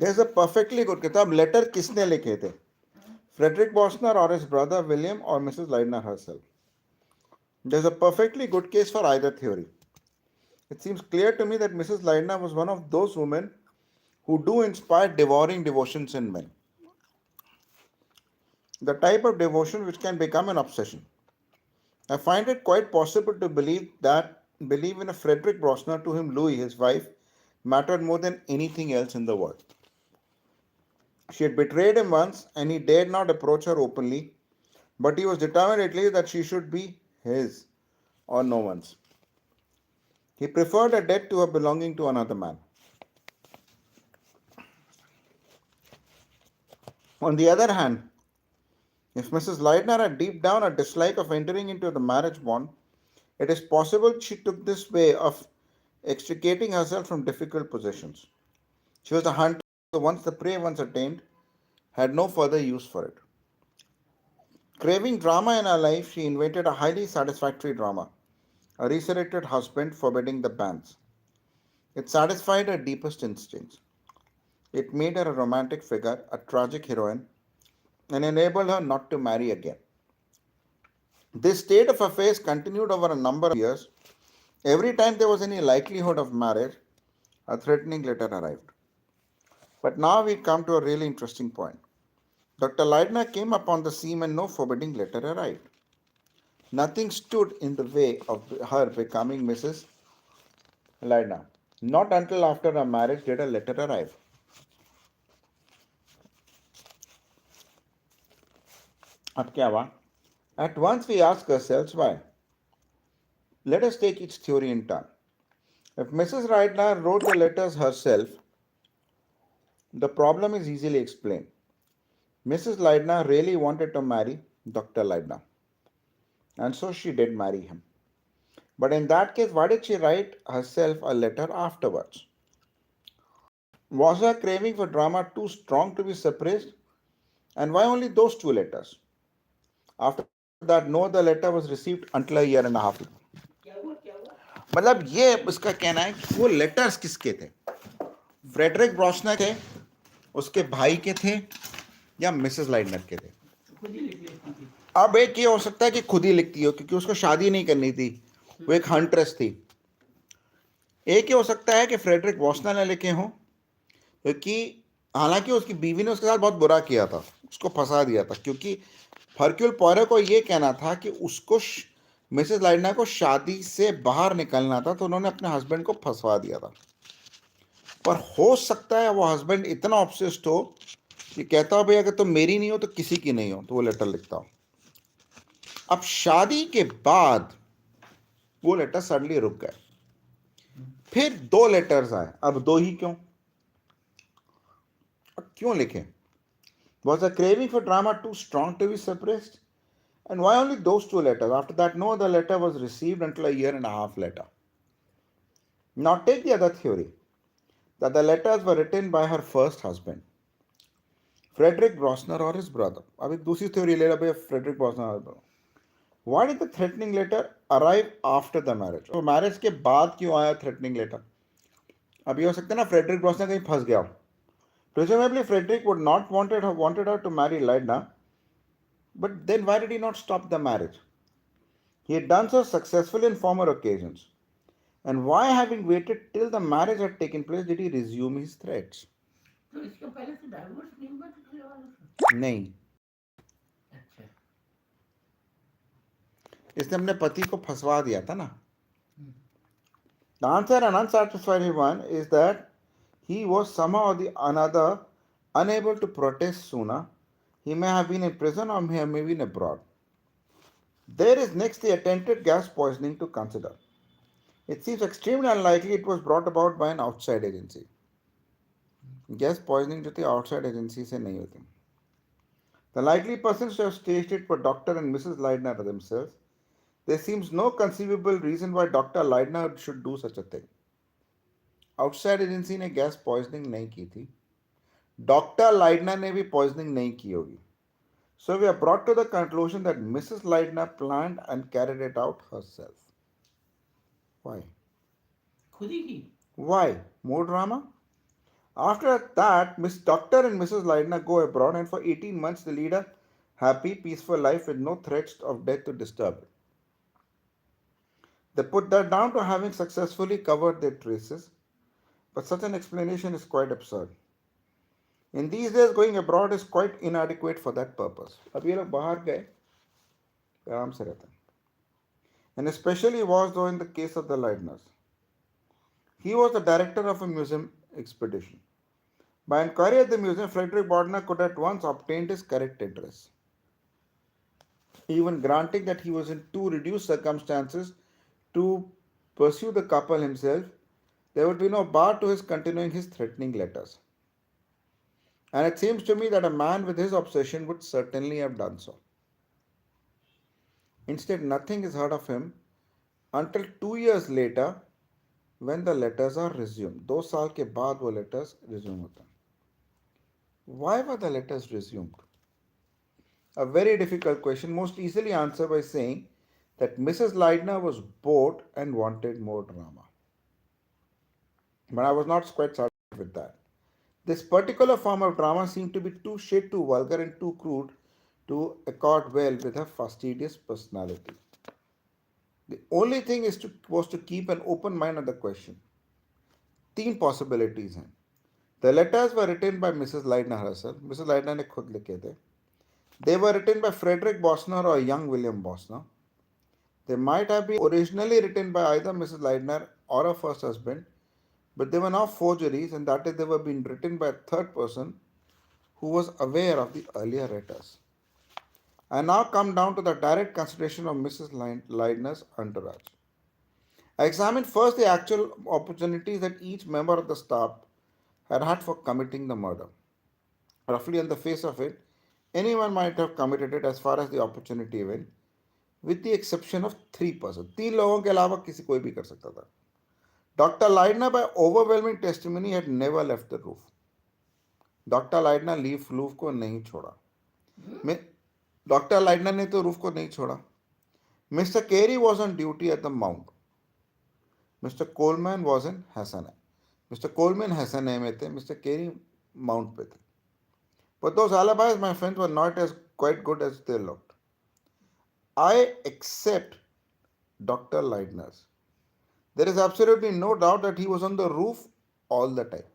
There's a perfectly good किताब letter किसने लिखे थे? Frederick Bosner or his brother William or Mrs. Leidner herself? There's a perfectly good case for either theory. It seems clear to me that Mrs. Leidner was one of those women who do inspire devouring devotions in men. The type of devotion which can become an obsession. I find it quite possible to believe in a Frederick Bosner to whom Louis, his wife, mattered more than anything else in the world. She had betrayed him once and he dared not approach her openly, but he was determined at least that she should be his or no one's. He preferred a debt to her belonging to another man. On the other hand, if Mrs. Leidner had deep down a dislike of entering into the marriage bond, it is possible she took this way of extricating herself from difficult positions. She was a hunter, so once the prey once attained, had no further use for it. Craving drama in her life, she invented a highly satisfactory drama, a resurrected husband forbidding the banns. It satisfied her deepest instincts. It made her a romantic figure, a tragic heroine, and enabled her not to marry again. This state of affairs continued over a number of years. Every time there was any likelihood of marriage, a threatening letter arrived. But now we come to a really interesting point. Dr. Leidner came upon the scene and no forbidding letter arrived. Nothing stood in the way of her becoming Mrs. Leidner. Not until after her marriage did a letter arrive. अब क्या हुआ? At once we ask ourselves why. Let us take each theory in turn. If Mrs. Leidner wrote the letters herself, the problem is easily explained. Mrs. Leidner really wanted to marry Dr. Leidner, and so she did marry him. But in that case, why did she write herself a letter afterwards? Was her craving for drama too strong to be suppressed? And why only those two letters? After that, no other letter was received until a year and a half ago. मतलब ये उसका कहना है कि वो letters किसके थे? Frederick ब्रॉशनर थे, उसके भाई के थे, या मिसेस लाइडनर के थे? अब एक ये हो सकता है कि खुद ही लिखती हो क्योंकि उसको शादी नहीं करनी थी, वो एक हंट्रेस थी. एक ये हो सकता है कि फ्रेडरिक ब्रॉशनर ने लिखे हों क्योंकि हालांकि उसकी बीवी ने उसके साथ बहुत बुरा किया था, उसको फंसा दिया था, क्योंकि हरक्यूल पोयरो को ये कहना था कि उसको मिसेस लाइडना को शादी से बाहर निकलना था, तो उन्होंने अपने हस्बैंड को फंसवा दिया था. पर हो सकता है वो हस्बैंड इतना ऑब्सेस्ड हो कि कहता हो भाई अगर तुम मेरी नहीं हो तो किसी की नहीं हो, तो वो लेटर लिखता हो. अब शादी के बाद वो लेटर सडनली रुक गए, फिर दो लेटर्स आए. अब दो ही क्यों? अब क्यों लिखे? Was the craving for drama too strong to be suppressed? And why only those two letters? After that, no other letter was received until a year and a half later. Now take the other theory, that the letters were written by her first husband, Frederick Brosner or his brother. अब एक दूसरी theory ले रहा Frederick Brosner or his brother. Why did the threatening letter arrive after the marriage? तो marriage के बाद क्यों आया threatening letter? अब ये हो सकता है ना Frederick Brosner कहीं फंस गया हो. Presumably Frederick would not wanted her to marry Leidna, but then why did he not stop the marriage? He had done so successfully in former occasions. And why, having waited till the marriage had taken place, did he resume his threats? तो इसके पहले से divorce नहीं हुआ दूसरे वाले से? नहीं, अच्छा. इसने अपने पति को फंसवा दिया था ना. The answer, an unsatisfied one, is that he was somehow or the another unable to protest sooner. He may have been in prison or may have been abroad. There is next the attempted gas poisoning to consider. It seems extremely unlikely it was brought about by an outside agency. Gas poisoning जो थी outside agency से नहीं होती. The likely persons to have staged it were Dr. and Mrs. Leidner themselves. There seems no conceivable reason why Dr. Leidner should do such a thing. Outside agency ने gas poisoning नहीं की थी. Dr. Leidner ने भी poisoning नहीं की होगी. So we are brought to the conclusion that Mrs. Leidner planned and carried it out herself. Why? खुद ही की. Why? More drama? After that, Miss Doctor and Mrs. Leidner go abroad, and for 18 months they lead a happy, peaceful life with no threats of death to disturb it. They put that down to having successfully covered their traces, but such an explanation is quite absurd. In these days, going abroad is quite inadequate for that purpose. अब ये लोग बाहर गए आराम से रहते हैं. And especially was though in the case of the Leidners. He was the director of a museum expedition. By inquiry at the museum, Frederick Bodner could at once obtain his correct address. Even granting that he was in too reduced circumstances to pursue the couple himself, there would be no bar to his continuing his threatening letters. And it seems to me that a man with his obsession would certainly have done so. Instead, nothing is heard of him until 2 years later when the letters are resumed. 2 साल के बाद वो letters resume होते हैं. Why were the letters resumed? A very difficult question, most easily answered by saying that Mrs. Leidner was bored and wanted more drama. But I was not quite satisfied with that. This particular form of drama seemed to be too shade too vulgar and too crude to accord well with her fastidious personality. The only thing was to keep an open mind on the question. तीन possibilities हैं. The letters were written by Mrs. Leidner herself. Mrs. Leidner ने खुद लिखे थे. They were written by Frederick Bosner or young William Bosner. They might have been originally written by either Mrs. Leidner or her first husband, but they were now forgeries, and that is, they were being written by a third person who was aware of the earlier letters. I now come down to the direct consideration of Mrs. Leidner's entourage. I examined first the actual opportunities that each member of the staff had had for committing the murder. Roughly on the face of it, anyone might have committed it as far as the opportunity went, with the exception of three persons. तीन लोगों के अलावा किसी कोई भी कर सकता था. Dr. Leidner, by overwhelming testimony, had never left the roof. Doctor Leidner roof को नहीं छोड़ा. मैं डॉक्टर लाइडनर ने तो रूफ को नहीं छोड़ा. Mister Carey was on duty at the mound. Mister Coleman was in Hassanieh. Mister Coleman Hassanieh में थे. मिस्टर केरी माउंट पे थे. But those alibis, my friends, were not as quite good as they looked. I accept Dr. Leidner's. There is absolutely no doubt that he was on the roof all the time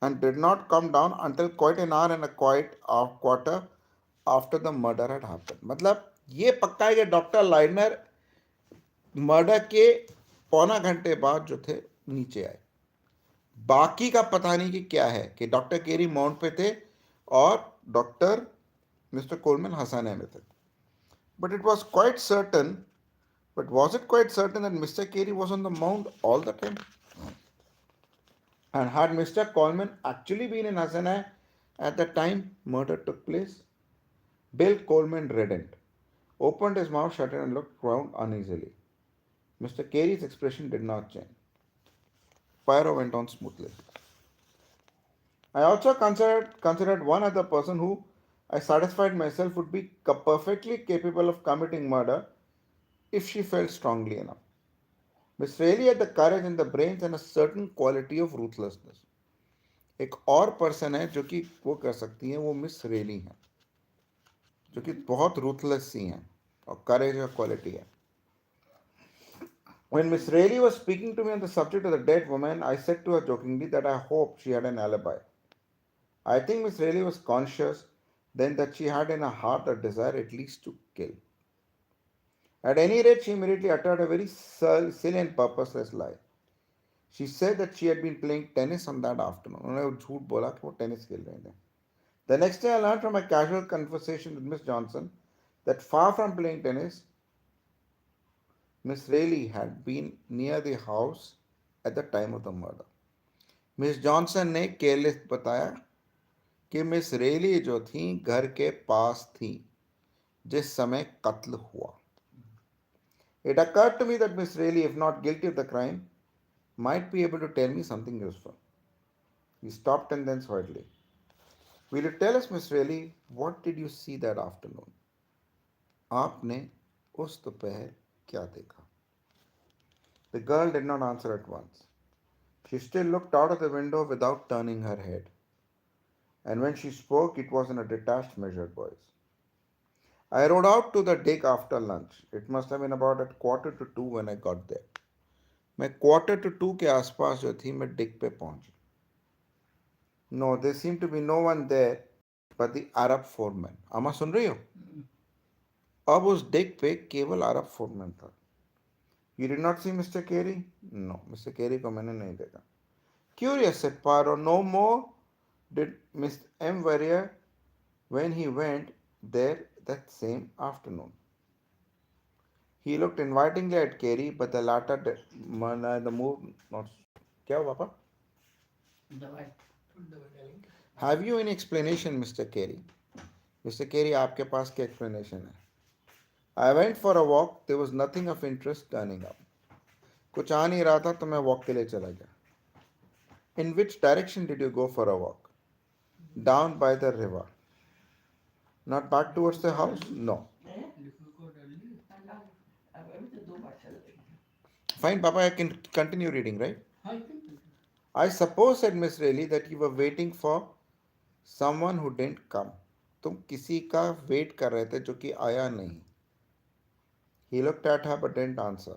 and did not come down until quite an hour and a quarter after the murder had happened. मतलब ये पक्का है कि doctor लाइडनर murder के पौना घंटे बाद जो थे नीचे आए. बाकी का पता नहीं कि क्या है कि डॉक्टर केरी माउंट पे थे और डॉक्टर मिस्टर कोलमैन हसाने में थे. But it was quite certain, but was it quite certain that Mr. Carey was on the mount all the time? And had Mr. Coleman actually been in Hasana at the time murder took place? Bill Coleman reddened, opened his mouth shut and looked round uneasily. Mr. Carey's expression did not change. Pyro went on smoothly. I also considered one other person who I satisfied myself would be perfectly capable of committing murder if she felt strongly enough. Miss Rayleigh had the courage and the brains and a certain quality of ruthlessness. एक और person है जो कि वो कर सकती हैं, वो मिस रेली हैं, जो कि बहुत रूथलेस सी हैं और करेज और क्वालिटी है. When Miss Rayleigh was speaking to me on the subject of the dead woman, I said to her jokingly that I hoped she had an alibi. I think Miss Rayleigh was conscious then that she had in her heart a desire at least to kill. At any rate, she immediately uttered a very silly and purposeless lie. She said that she had been playing tennis on that afternoon. उन्होंने झूठ बोला कि वो tennis खेल रहे थे. The next day, I learned from a casual conversation with Miss Johnson that far from playing tennis, Miss Rayleigh had been near the house at the time of the murder. Miss Johnson ने careless बताया कि miss रेली जो थी घर के पास थी जिस समय कत्ल हुआ. It occurred to me that Miss Rayleigh, if not guilty of the crime, might be able to tell me something useful. He stopped and then slightly. Will you tell us, Miss Rayleigh, what did you see that afternoon? आपने उस दोपहर क्या देखा? The girl did not answer at once. She still looked out of the window without turning her head. And when she spoke, it was in a detached, measured voice. I rode out to the dig after lunch. It must have been about at quarter to two when I got there. मैं quarter to two के आसपास जो थी मैं dig पे पहुंची. No there seem to be no one there but the Arab foreman. अम्मा सुन रही हो? अब उस डिग पे केवल अरब फोरमैन था. You did not see mister Carey? No, mister Carey को मैंने नहीं देखा. Curious, said Paro. No more did Miss M. Warrior when he went there that same afternoon. He looked invitingly at Carey, but the latter the move not. क्या हुआ पापा? दवाई दवाई डालेंगे. Have you any explanation, Mr. Carey? Mr. Carey, आपके पास क्या explanation है? I went for a walk. There was nothing of interest turning up. कुछ आ नहीं रहा था तो मैं walk के लिए चला गया. In which direction did you go for a walk? Down by the river. Not back towards the house? No. लिखो को डाल ली. अब अभी तो दो बार चल रही है. Fine, Papa, I can continue reading, right? हाँ इतने. I suppose, said Miss Rayleigh, that you were waiting for someone who didn't come. तुम किसी का वेट कर रहे थे जो कि आया नहीं. He looked at her but didn't answer.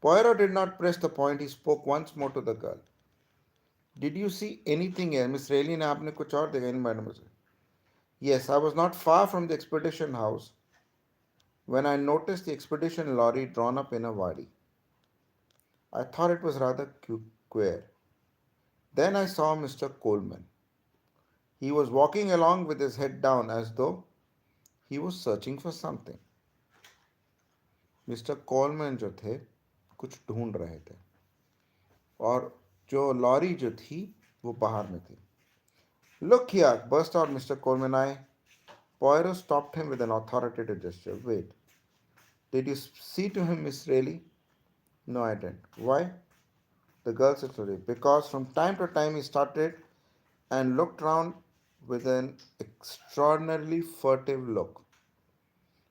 Poirot did not press the point. He spoke once more to the girl. Did you see anything here? Miss Rayleigh ने आपने कुछ और देखा इन मैडम से? Yes, I was not far from the expedition house when I noticed the expedition lorry drawn up in a wadi. I thought it was rather queer. Then I saw Mr. Coleman. He was walking along with his head down as though he was searching for something. Mister Coleman जो थे कुछ ढूंढ रहे थे और जो lorry जो थी वो बाहर में थी. Look here, burst out Mr. Coleman. Poirot stopped him with an authoritative gesture. Wait. Did you see to him, Miss Rayleigh? No, I didn't. Why? The girl said slowly. Because from time to time he started and looked round with an extraordinarily furtive look.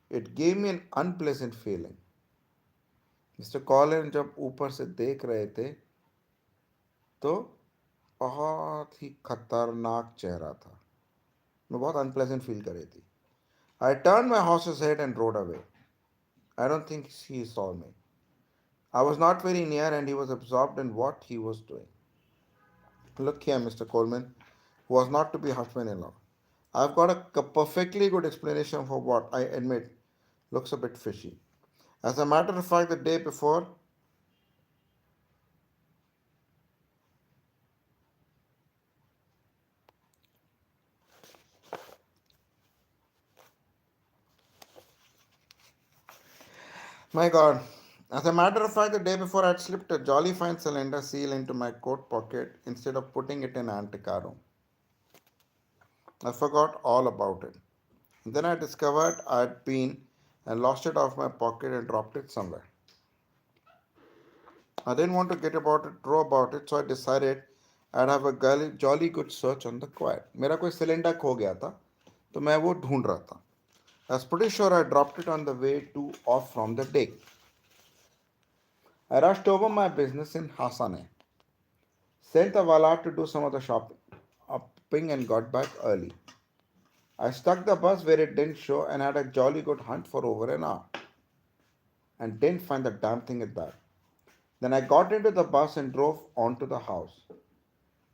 It gave me an unpleasant feeling. Mister Colin जब ऊपर से देख रहे थे तो बहुत ही खतरनाक चेहरा था. मैं बहुत अनप्लेजेंट फील कर रही थी. I turn my horses head and road away. I don't think he saw me. I was not very near and he was absorbed in what he was doing. Look here, Mr. Coleman, who was not to be husband-in-law. I've got a perfectly good explanation for what I admit looks a bit fishy. As a matter of fact, the day before, my God, as a matter of fact, the day before I'd slipped a jolly fine cylinder seal into my coat pocket instead of putting it in Antiquaro. I forgot all about it. Then I discovered I'd been and lost it off my pocket and dropped it somewhere. I didn't want to get about it, row about it, so I decided I'd have a jolly good search on the quiet. मेरा कोई cylinder खो गया था, तो मैं वो ढूंढ रहा था. I was pretty sure I dropped it on the way to off from the dig. I rushed over my business in Hasane, sent the valet to do some of the shopping and got back early. I stuck the bus where it didn't show and had a jolly good hunt for over an hour. And didn't find the damn thing at that. Then I got into the bus and drove on to the house.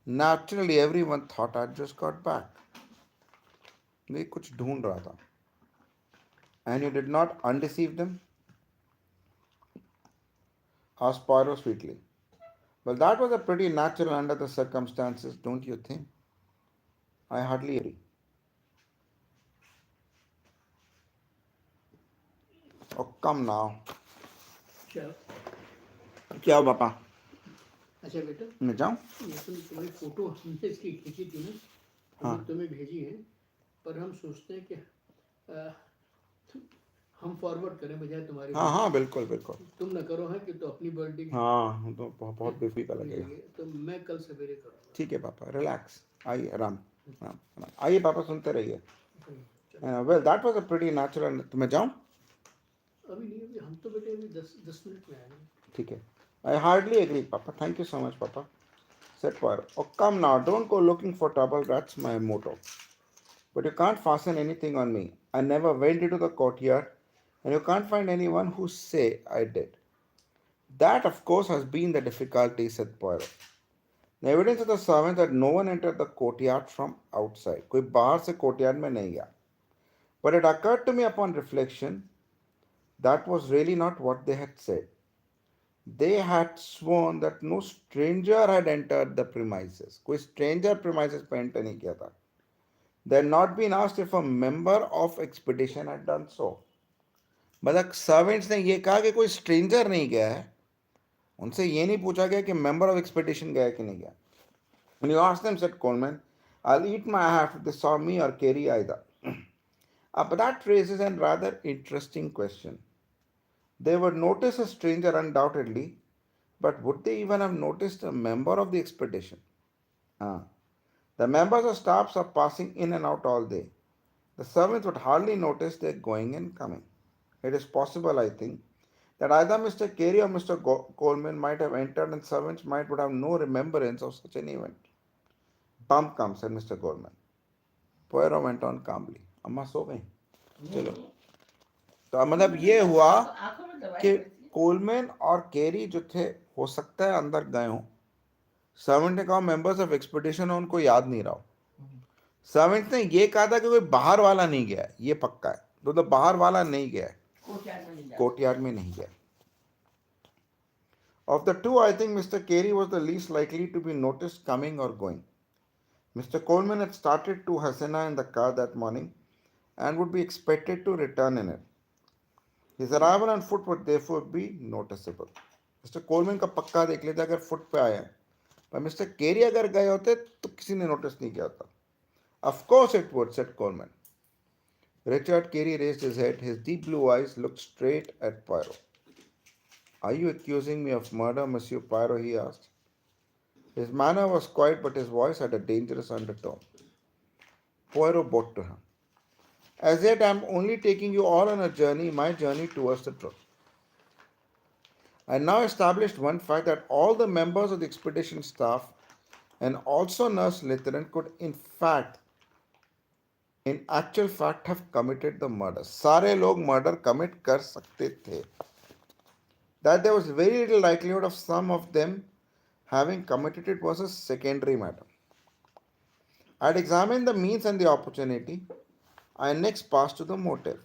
Naturally, everyone thought I'd just got back. मैं कुछ ढूंढ रहा था. And you did not undeceive them? Asked Poirot sweetly. Well, that was a pretty natural under the circumstances, don't you think? I hardly agree. Oh, come now. चलो. क्या हो पापा? अच्छा बेटा, मैं जाऊं? ये तो तुम्हारी फोटो हमने इसकी खींची थी ना, हाँ. हमने तुम्हें भेजी है, पर हम सोचते हैं कि हम फॉरवर्ड करें बजाय तुम्हारे. हाँ हाँ बिल्कुल बिल्कुल. तुम न करो है कि तो अपनी बर्थडे की. हाँ तो बहुत बेफिक्र का लगेगा. तो मैं कल सवेरे करूँगा. ठीक है पापा, रिलैक्स. आइए आराम आराम आराम. आइए पापा, सुनते रहिए. चलो. Well that was a pretty natural. तो मैं जाऊं? अभी नहीं, अभी हम तो बेटे अभी 10 मिनट में आएंगे. ठीक है. I hardly agree, Papa. Thank you so much, Papa, said Poirot. Oh, come now, don't go looking for trouble. That's my motto. But you can't fasten anything on me. I never went into the courtyard, and you can't find anyone who say I did. That, of course, has been the difficulty, said Poirot. The evidence of the servants that no one entered the courtyard from outside. कोई बाहर से courtyard में नहीं गया. But it occurred to me upon reflection that was really not what they had said. They had sworn that no stranger had entered the premises. कोई stranger premises पे enter नहीं किया था. They had not been asked if a member of expedition had done so. मतलब servants ने ये कहा कि कोई स्ट्रेंजर नहीं गया है. उनसे ये नहीं पूछा गया कि मेंबर ऑफ एक्सपेडिशन गया कि नहीं गया. When you ask them, said Coleman, I'll eat my hat if they saw me or Carey either. But that raises a rather interesting question. They would notice a stranger undoubtedly, but would they even have noticed a member of the expedition? Ah. The members of staffs are passing in and out all day. The servants would hardly notice their going and coming. It is possible, I think, that either Mr. Carey or Mr. Coleman might have entered and servants might would have no remembrance of such an event. Bump comes, said Mr. Coleman. Poirot went on calmly. अम्मा सो गई. चलो. तो मतलब ये हुआ आंखों में दवाई कि कैसी है? कोलमैन और केरी जो थे हो सकता है अंदर गए हों. सर्वेंट ने कहा मेंबर्स ऑफ एक्सपेडिशन है उनको याद नहीं रहा. सर्वेंट ने ये कहा था कि कोई बाहर वाला नहीं गया है, ये पक्का है. तो बाहर वाला नहीं गया है, कोर्टयार्ड में नहीं जाता. कोर्टयार्ड में नहीं गया. Of the two, I think Mr. Carey was the least likely to be noticed coming or going. Mr. Coleman had started to Hasena in the car that morning and would be expected to return in it. His arrival on foot would therefore be noticeable. Mister Coleman का पक्का देख लेते अगर foot पे आए हैं, पर mister केरी अगर गए होते तो किसी ने नोटिस नहीं किया होता. Of course it would, said Coleman. Richard Carey raised his head. His deep blue eyes looked straight at Poirot. Are you accusing me of murder, Monsieur Poirot? He asked. His manner was quiet, but his voice had a dangerous undertone. Poirot bowed to him. As yet, I am only taking you all on a journey, my journey towards the truth. I now established one fact that all the members of the expedition staff and also Nurse Lieutenant could in actual fact have committed the murder. सारे लोग murder commit कर सकते थे. That there was very little likelihood of some of them having committed it was a secondary matter. I had examined the means and the opportunity. I next passed to the motive.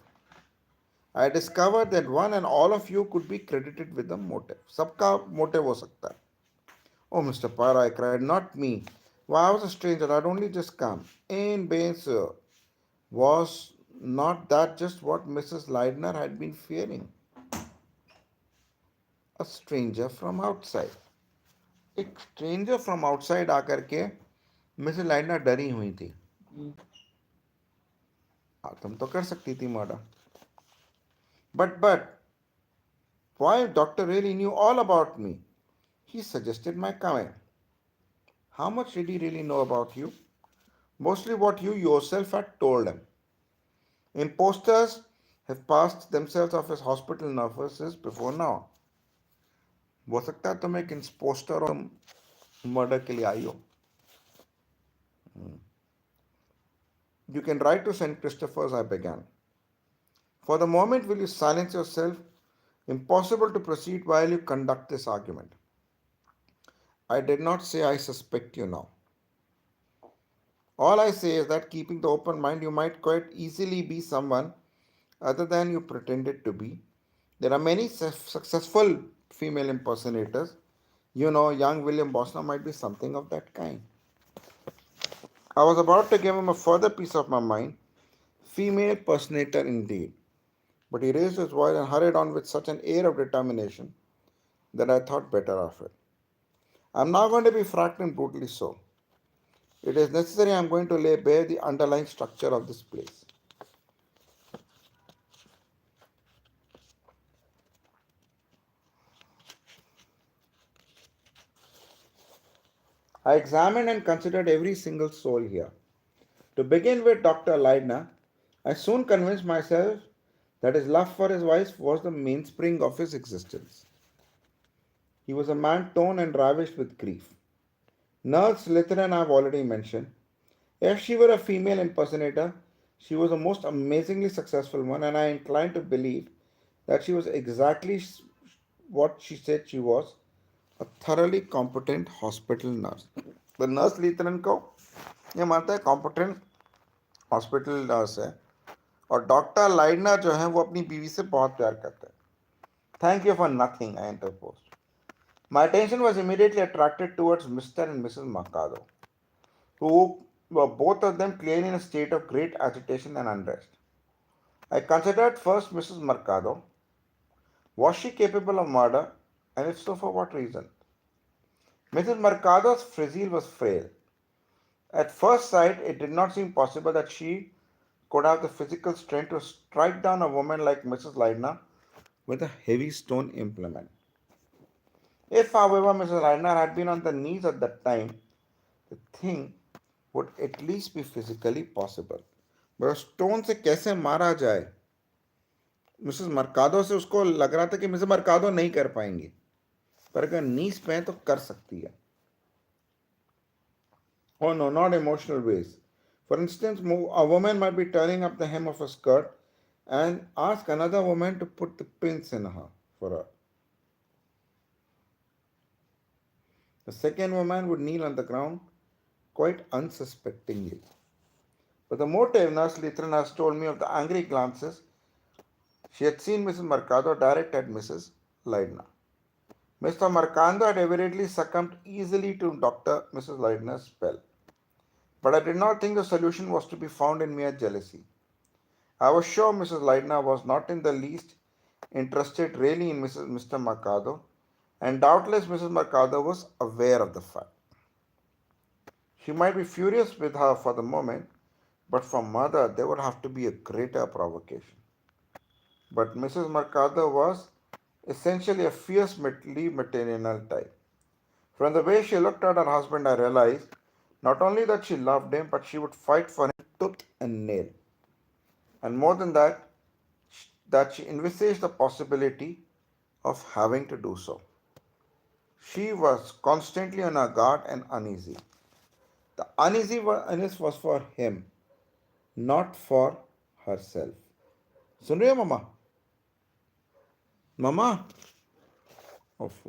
I discovered that one and all of you could be credited with the motive. सबका motive हो सकता है. Oh, Mr. Parra, I cried, not me. Why, I was a stranger. I'd only just come. In vain, sir. Was not that just what Mrs. Leidner had been fearing? A stranger from outside. एक stranger from outside आकर के Mrs लाइडनर डरी हुई थी. तुम तो कर सकती थी murder. But why doctor really knew all about me? He suggested my coming. How much did he really know about you? Mostly what you yourself had told him. Imposters have passed themselves off as hospital nurses before now. हो सकता है तुम एक imposter और murder के लिए आई हो. You can write to St. Christopher's, I began. For the moment, will you silence yourself? Impossible to proceed while you conduct this argument. I did not say I suspect you now. All I say is that keeping the open mind, you might quite easily be someone other than you pretended to be. There are many successful female impersonators. You know, young William Bosner might be something of that kind. I was about to give him a further piece of my mind. Female personator indeed. But he raised his voice and hurried on with such an air of determination that I thought better of it. I am now going to be frank and brutally so. It is necessary I am going to lay bare the underlying structure of this place. I examined and considered every single soul here. To begin with Dr. Leidner, I soon convinced myself that his love for his wife was the mainspring of his existence. He was a man torn and ravished with grief. Nurse Lithiran I've already mentioned. If she were a female impersonator, she was a most amazingly successful one, and I incline to believe that she was exactly what she said she was, a thoroughly competent hospital nurse. The nurse Lithiran को ये मानता है competent hospital nurse है और doctor लाइडनर जो है वो अपनी बीवी से बहुत प्यार करते हैं. Thank you for nothing, I interposed. My attention was immediately attracted towards Mr. and Mrs. Mercado, who were both of them clearly in a state of great agitation and unrest. I considered first Mrs. Mercado. Was she capable of murder, and if so, for what reason? Mrs. Mercado's physique was frail. At first sight, it did not seem possible that she could have the physical strength to strike down a woman like Mrs. Leidner with a heavy stone implement. If, however, Mrs. Leidner had been on the knees at that time, the thing would at least be physically possible. But stone से कैसे मारा जाए? Mrs मर्कादो से उसको लग रहा था कि मिसेस मर्कादो नहीं कर पाएंगी, पर अगर नीस पे तो कर सकती है. Oh no, not emotional ways. For instance, a woman might be turning up the hem of a skirt and ask another woman to put the pins in her for her. The second woman would kneel on the ground quite unsuspectingly. But the motive Nurse Litran has told me of the angry glances she had seen Mrs. Mercado direct at Mrs. Leidner. Mr. Mercado had evidently succumbed easily to Dr. Mrs. Leidner's spell. But I did not think the solution was to be found in mere jealousy. I was sure Mrs. Leidner was not in the least interested really in Mr. Mercado, and doubtless Mrs. Mercado was aware of the fact. She might be furious with her for the moment, but for mother there would have to be a greater provocation. But Mrs. Mercado was essentially a fiercely maternal type. From the way she looked at her husband, I realized not only that she loved him, but she would fight for him tooth and nail. And more than that, that she envisaged the possibility of having to do so. She was constantly on her guard and uneasy. The uneasiness was for him, not for herself. सुन रही हो मम्मा? मम्मा? ओफ